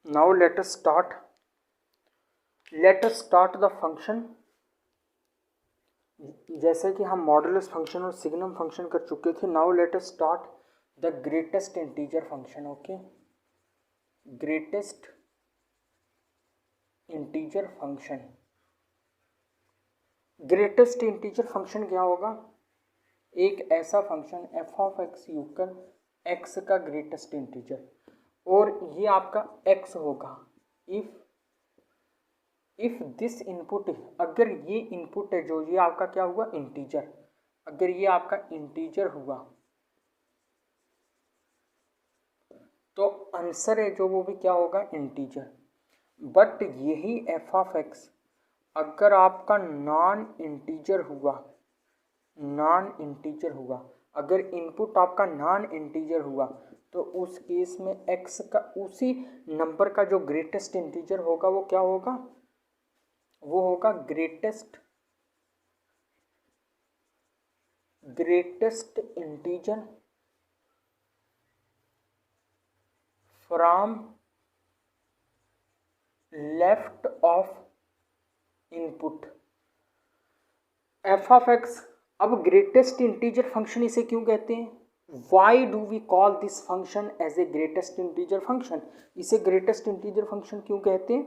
Now let us start the function. जैसे कि हम मॉडुलस फंक्शन और सिग्नम फंक्शन कर चुके थे, now let us start the greatest integer function. Okay, greatest integer function. Greatest integer function क्या होगा? एक ऐसा function F of x equal x का ग्रेटेस्ट इंटीजर, और ये आपका एक्स होगा इफ दिस इनपुट, अगर ये इनपुट है जो ये आपका क्या हुआ इंटीजर, अगर ये आपका इंटीजर हुआ तो आंसर है जो वो भी क्या होगा इंटीजर। बट यही एफ ऑफ एक्स अगर आपका नॉन इंटीजर हुआ, अगर इनपुट आपका नॉन इंटीजर हुआ तो उस केस में एक्स का उसी नंबर का जो ग्रेटेस्ट इंटीजर होगा वो क्या होगा? वो होगा greatest integer from left of input. F of x, अब ग्रेटेस्ट इंटीजर फंक्शन इसे क्यों कहते हैं? Why do we call this function as a greatest integer function? इसे ग्रेटेस्ट इंटीजर फंक्शन क्यों कहते हैं?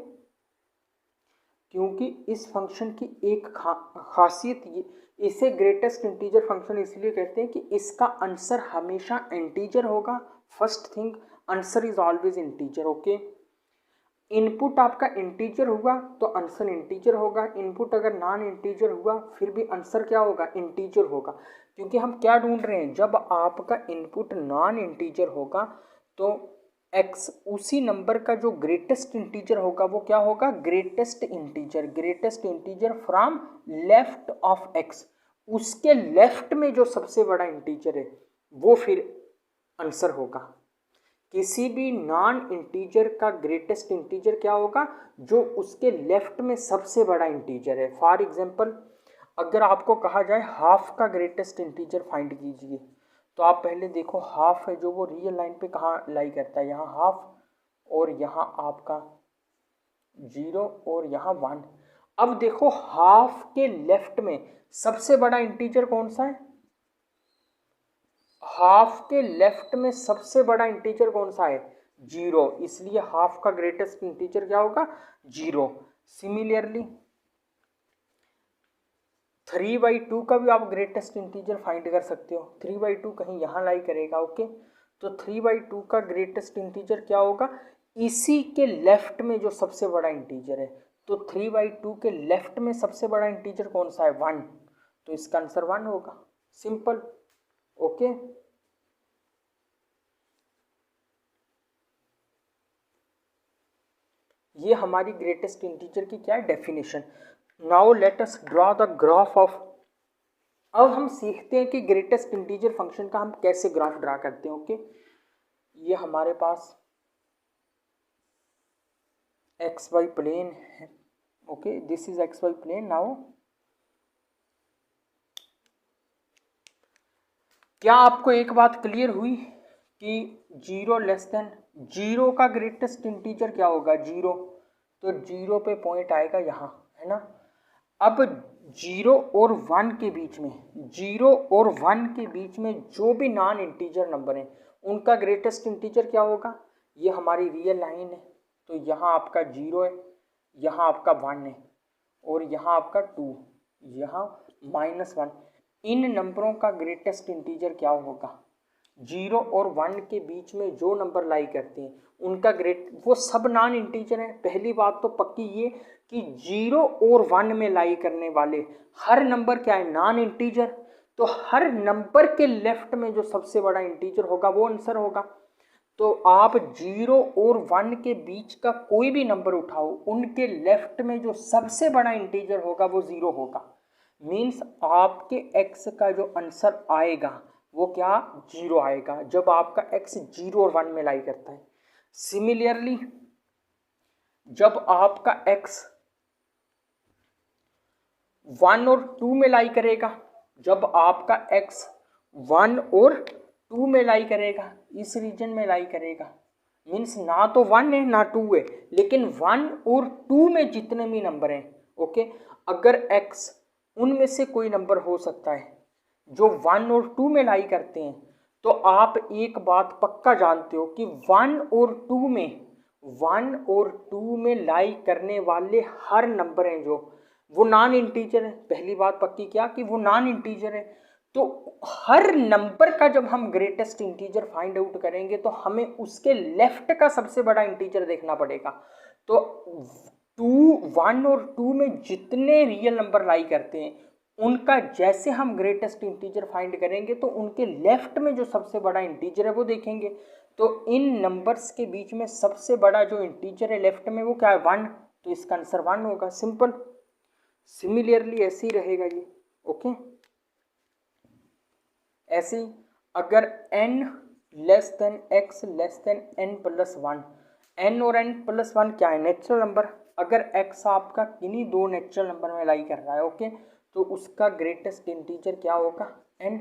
क्योंकि इस फंक्शन की एक खासियत ये, इसे ग्रेटेस्ट इंटीजर फंक्शन इसलिए कहते हैं कि इसका आंसर हमेशा इंटीजर होगा। First thing, answer is always integer. Okay, input आपका इंटीजर हुआ तो आंसर इंटीजर होगा, इनपुट अगर नॉन इंटीजर हुआ फिर भी आंसर क्या होगा? इंटीजर होगा। क्योंकि हम क्या ढूंढ रहे हैं, जब आपका इनपुट नॉन इंटीजर होगा तो एक्स उसी नंबर का जो ग्रेटेस्ट इंटीजर होगा वो क्या होगा? Greatest integer from left of x, उसके लेफ्ट में जो सबसे बड़ा इंटीजर है वो फिर आंसर होगा। किसी भी नॉन इंटीजर का ग्रेटेस्ट इंटीजर क्या होगा? जो उसके लेफ्ट में सबसे बड़ा इंटीजर है। फॉर एग्जांपल, अगर आपको कहा जाए हाफ का ग्रेटेस्ट इंटीजर फाइंड कीजिए, तो आप पहले देखो हाफ है जो वो रियल लाइन पे कहाँ लाई करता है, यहाँ हाफ और यहाँ आपका 0 और यहाँ 1। अब देखो हाफ के लेफ्ट में सबसे बड़ा इंटीजर कौन सा है? हाफ के लेफ्ट में सबसे बड़ा इंटीजर कौन सा है? 0, इसलिए हाफ का ग्रेटेस्ट इंटीजर क्या होगा? 0। सिमिलरली 3/2 का भी आप ग्रेटेस्ट इंटीजर फाइंड कर सकते हो। 3/2 कहीं यहाँ लाई करेगा। ओके, तो 3/2 का ग्रेटेस्ट इंटीजर क्या होगा? इसी के लेफ्ट में जो सबसे बड़ा इंटीजर है, तो 3/2 के लेफ्ट में सबसे बड़ा इंटीजर कौन सा है? 1, तो इसका आंसर 1 होगा। सिंपल। ओके, ये हमारी ग्रेटेस्ट इंटीजर की क्या है? Definition. Now let us draw the graph of. अब हम सीखते हैं कि ग्रेटेस्ट इंटीजर फंक्शन का हम कैसे ग्राफ ड्रा करते हैं। ओके, ये हमारे पास एक्स वाई प्लेन है। Okay, this is x y plane. Now क्या आपको एक बात क्लियर हुई कि 0 लेस देन 0 का ग्रेटेस्ट इंटीजर क्या होगा? 0, तो 0 पे पॉइंट आएगा यहाँ, है ना। अब 0 और 1 के बीच में, 0 और 1 के बीच में जो भी नॉन इंटीजर नंबर है उनका ग्रेटेस्ट इंटीजर क्या होगा? ये हमारी रियल लाइन है, तो यहाँ आपका 0 है, यहाँ आपका 1 है और यहाँ आपका 2, यहाँ -1। इन नंबरों का ग्रेटेस्ट इंटीजर क्या होगा? 0 और 1 के बीच में जो नंबर लाई करते हैं उनका वो सब नॉन इंटीजर हैं। पहली बात तो पक्की ये कि 0 और 1 में लाई करने वाले हर नंबर क्या है? Non integer. तो हर नंबर के लेफ्ट में जो सबसे बड़ा इंटीजर होगा वो आंसर होगा। तो आप 0 और 1 के बीच का कोई भी नंबर उठाओ, उनके लेफ्ट में जो सबसे बड़ा इंटीजर होगा वो 0 होगा। मीन्स आपके x का जो आंसर आएगा वो क्या? 0 आएगा, जब आपका x 0 और 1 में लाई करता है। सिमिलरली जब आपका x 1 और 2 में लाई करेगा, जब आपका x 1 और 2 में लाई करेगा, इस रीजन में लाई करेगा, मीन्स ना तो 1 है ना 2 है, लेकिन 1 और 2 में जितने भी नंबर हैं, ओके, अगर x उनमें से कोई नंबर हो सकता है जो 1 और 2 में लाई करते हैं, तो आप एक बात पक्का जानते हो कि 1 और 2 में लाई करने वाले हर नंबर हैं जो वो नॉन इंटीजर है। पहली बात पक्की क्या कि वो नॉन इंटीजर है। तो हर नंबर का जब हम ग्रेटेस्ट इंटीजर फाइंड आउट करेंगे तो हमें उसके लेफ्ट का सबसे बड़ा इंटीजर देखना पड़ेगा। तो 1 और 2 में जितने रियल नंबर लाई करते हैं उनका जैसे हम ग्रेटेस्ट इंटीजर फाइंड करेंगे तो उनके लेफ्ट में जो सबसे बड़ा इंटीजर है वो देखेंगे। तो इन नंबर्स के बीच में सबसे बड़ा जो इंटीजर है लेफ्ट में वो क्या है, 1, तो इसका आंसर 1 होगा, सिंपल। सिमिलरली ऐसे ही रहेगा ये, ओके। ऐसे ही अगर n less than x less than n plus 1, n और n प्लस 1 क्या है, नेचुरल नंबर। अगर x आपका किन्हीं दो नेचुरल नंबर में लाई कर रहा है, ओके, तो उसका ग्रेटेस्ट इंटीजर क्या होगा, n,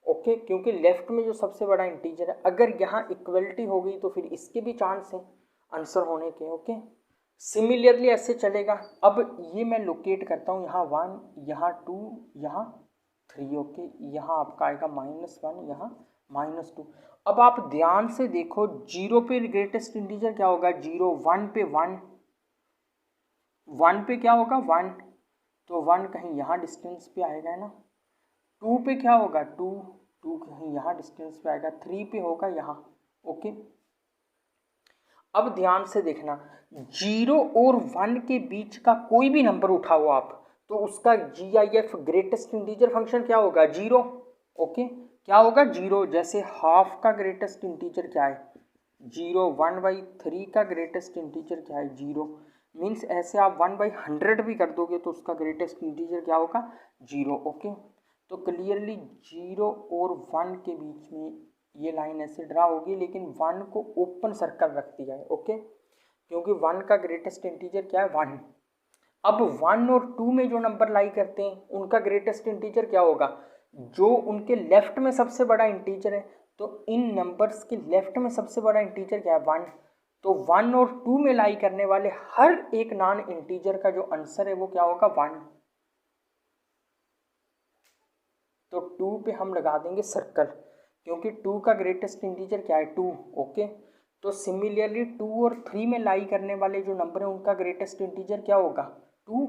ओके, क्योंकि लेफ्ट में जो सबसे बड़ा इंटीजर है, अगर यहाँ इक्वलिटी हो गई तो फिर इसके भी चांस हैं आंसर होने के, ओके। सिमिलरली ऐसे चलेगा। अब ये मैं लोकेट करता हूँ, यहाँ 1, यहाँ 2, यहाँ 3, ओके, यहाँ आपका आएगा -1, यहाँ -2। अब आप ध्यान से देखो, 0 पे ग्रेटेस्ट इंटीजर क्या होगा, 0, 1 पे 1, 1 पे क्या होगा 1, तो 1 कहीं यहाँ डिस्टेंस पे आएगा ना। 2 पे क्या होगा 2, 2 कहीं यहाँ डिस्टेंस पे आएगा। 3 पे होगा यहाँ, ओके। अब ध्यान से देखना, 0 और 1 के बीच का कोई भी नंबर उठाओ आप, तो उसका GIF ग्रेटेस्ट इंटीजर फंक्शन क्या होगा, 0, ओके, क्या होगा 0। जैसे हाफ का ग्रेटेस्ट इंटीजर क्या है, 0, 1/3 का ग्रेटेस्ट इंटीजर क्या है, 0। मीन्स ऐसे आप 1/100 भी कर दोगे तो उसका ग्रेटेस्ट इंटीजर क्या होगा, 0, ओके। तो क्लियरली 0 और 1 के बीच में ये लाइन ऐसे ड्रा होगी, लेकिन 1 को ओपन सर्कल रख दिया है, ओके, क्योंकि 1 का ग्रेटेस्ट इंटीजर क्या है, 1। अब 1 और 2 में जो नंबर लाई करते हैं उनका ग्रेटेस्ट इंटीजर क्या होगा, जो उनके लेफ्ट में सबसे बड़ा इंटीजर है। तो इन नंबर्स के लेफ्ट में सबसे बड़ा इंटीजर क्या है, 1। तो 1 और 2 में लाई करने वाले हर एक नॉन इंटीजर का जो आंसर है वो क्या होगा, 1। तो 2 पे हम लगा देंगे सर्कल, क्योंकि 2 का ग्रेटेस्ट इंटीजर क्या है, 2, ओके। तो सिमिलरली 2 और 3 में लाई करने वाले जो नंबर है उनका ग्रेटेस्ट इंटीजर क्या होगा, 2,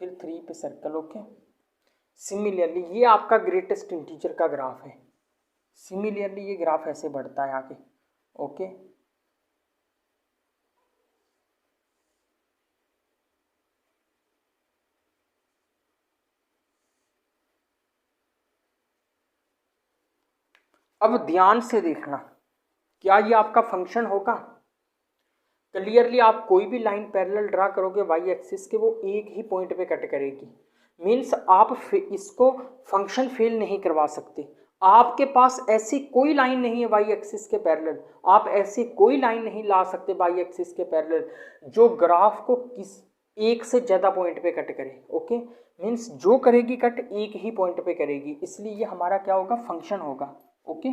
फिर 3 पे सर्कल, ओके। सिमिलरली ये आपका ग्रेटेस्ट इंटीजर का ग्राफ है। सिमिलरली ये ग्राफ ऐसे बढ़ता है आगे, ओके। अब ध्यान से देखना, क्या ये आपका फंक्शन होगा। क्लियरली आप कोई भी लाइन पैरेलल ड्रा करोगे वाई एक्सिस के, वो एक ही पॉइंट पे कट करेगी। मीन्स आप इसको फंक्शन फेल नहीं करवा सकते। आपके पास ऐसी कोई लाइन नहीं है वाई एक्सिस के पैरेलल, आप ऐसी कोई लाइन नहीं ला सकते वाई एक्सिस के पैरेलल जो ग्राफ को किस एक से ज़्यादा पॉइंट पे कट करे, ओके। मीन्स जो करेगी कट एक ही पॉइंट पे करेगी, इसलिए ये हमारा क्या होगा, फंक्शन होगा, ओके।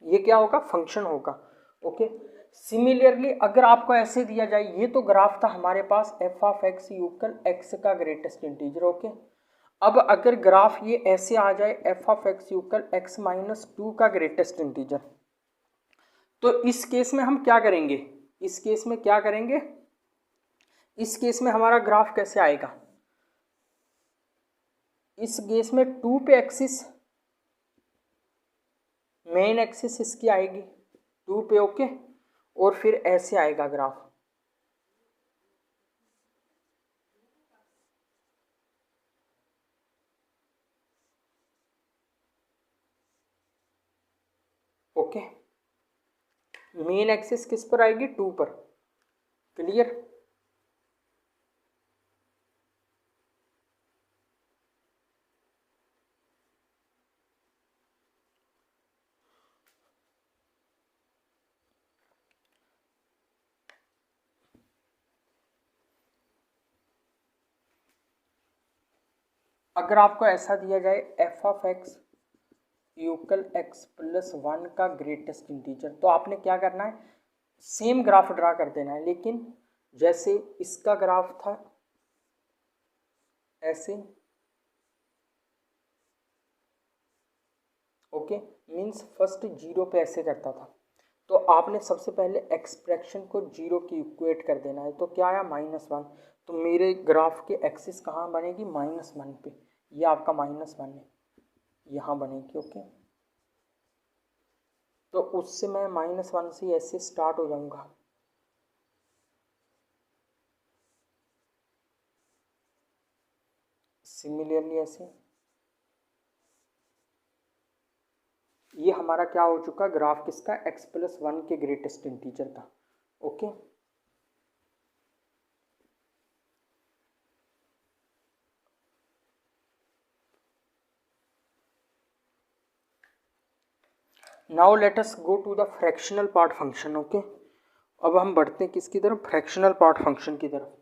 ये क्या होगा, फंक्शन होगा, ओके। सिमिलरली अगर आपको ऐसे दिया जाए, ये तो ग्राफ था हमारे पास f(x) = x का ग्रेटेस्ट इंटीजर, ओके। अब अगर ग्राफ ये ऐसे आ जाए f(x) = x - 2 का ग्रेटेस्ट इंटीजर, तो इस केस में हम क्या करेंगे, इस केस में क्या करेंगे, इस केस में हमारा ग्राफ कैसे आएगा, इस केस में 2 पे एक्सिस, मेन एक्सिस इसकी आएगी 2 पे, ओके, और फिर ऐसे आएगा ग्राफ, ओके। मेन एक्सिस किस पर आएगी, 2 पर, क्लियर। अगर आपको ऐसा दिया जाए f(x) इक्वल x प्लस 1 का ग्रेटेस्ट इंटीजर। तो आपने क्या करना है, सेम ग्राफ ड्रा कर देना है, लेकिन जैसे इसका ग्राफ था ऐसे, ओके, मीन्स फर्स्ट जीरो पे ऐसे करता था, तो आपने सबसे पहले एक्सप्रेशन को जीरो की इक्वेट कर देना है। तो क्या आया, -1। तो मेरे ग्राफ के एक्सिस कहाँ बनेगी, -1 पे, ये आपका -1 है, यहाँ बनेगी, ओके। तो उससे मैं -1 से ऐसे स्टार्ट हो जाऊंगा, सिमिलरली ऐसे। ये हमारा क्या हो चुका, ग्राफ किसका, x प्लस 1 के ग्रेटेस्ट इंटीजर का, okay. Now let us go to the fractional part function, okay. अब हम बढ़ते हैं किसकी तरफ, फ्रैक्शनल पार्ट फंक्शन की तरफ।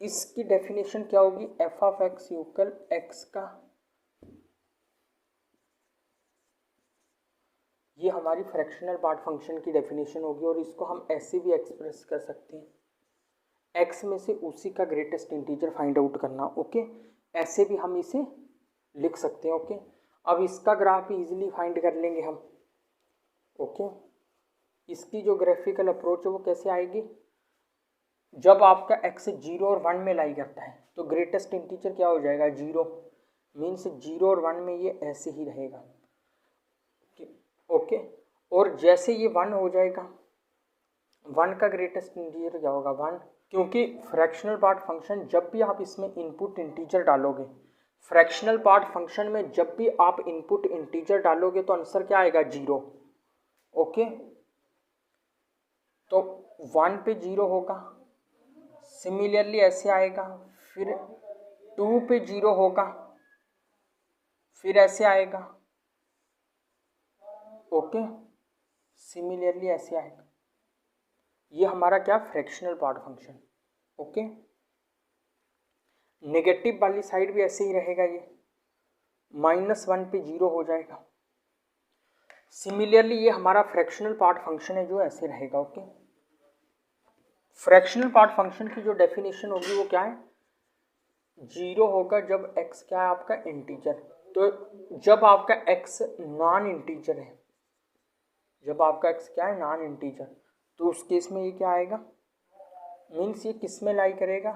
इसकी डेफिनेशन क्या होगी, F of x equal x का, ये हमारी फ्रैक्शनल पार्ट फंक्शन की डेफिनेशन होगी। और इसको हम ऐसे भी एक्सप्रेस कर सकते हैं, एक्स में से उसी का ग्रेटेस्ट इंटीजर फाइंड आउट करना, ओके। ऐसे भी हम इसे लिख सकते हैं, ओके। अब इसका ग्राफ इजीली फाइंड कर लेंगे हम, ओके। इसकी जो ग्राफिकल अप्रोच है वो कैसे आएगी, जब आपका एक्स 0 और 1 में लाई करता है तो ग्रेटेस्ट इंटीजर क्या हो जाएगा, 0, मीन्स 0 और 1 में ये ऐसे ही रहेगा, ओके। और जैसे ये 1 हो जाएगा, 1 का ग्रेटेस्ट इंटीजर क्या होगा, 1, क्योंकि फ्रैक्शनल पार्ट फंक्शन जब भी आप इसमें इनपुट इंटीजर डालोगे, फ्रैक्शनल पार्ट फंक्शन में जब भी आप इनपुट इंटीजर डालोगे तो आंसर क्या आएगा, 0, ओके। तो 1 पे 0 होगा, सिमिलरली ऐसे आएगा, फिर 2 पे 0 होगा, फिर ऐसे आएगा, ओके, सिमिलरली ऐसे आएगा। ये हमारा क्या, fractional part function, okay. Negative वाली साइड भी ऐसे ही रहेगा, ये -1 पे 0 हो जाएगा। सिमिलरली ये हमारा फ्रैक्शनल पार्ट फंक्शन है जो ऐसे रहेगा, ओके। फ्रैक्शनल पार्ट फंक्शन की जो डेफिनेशन होगी वो क्या है, 0 होगा जब x क्या है आपका, इंटीजर। तो जब आपका x नॉन इंटीजर है, जब आपका x क्या है, नॉन इंटीजर, तो उस केस में ये क्या आएगा, मीन्स ये किस में लाई करेगा,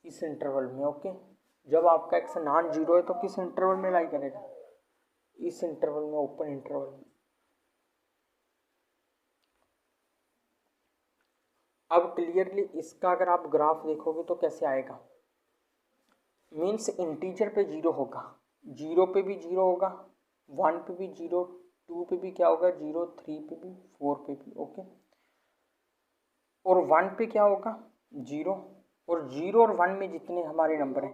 इस इंटरवल में, ओके। जब आपका x नॉन जीरो है तो किस इंटरवल में लाई करेगा, इस इंटरवल में, ओपन इंटरवल में। अब क्लियरली इसका अगर आप ग्राफ देखोगे तो कैसे आएगा, मीन्स इंटीजर पे 0 होगा, 0 पे भी 0 होगा, 1 पे भी 0, 2 पे भी क्या होगा 0, 3 पे भी, 4 पे भी, ओके। और 1 पे क्या होगा, 0, और 0 और 1 में जितने हमारे नंबर हैं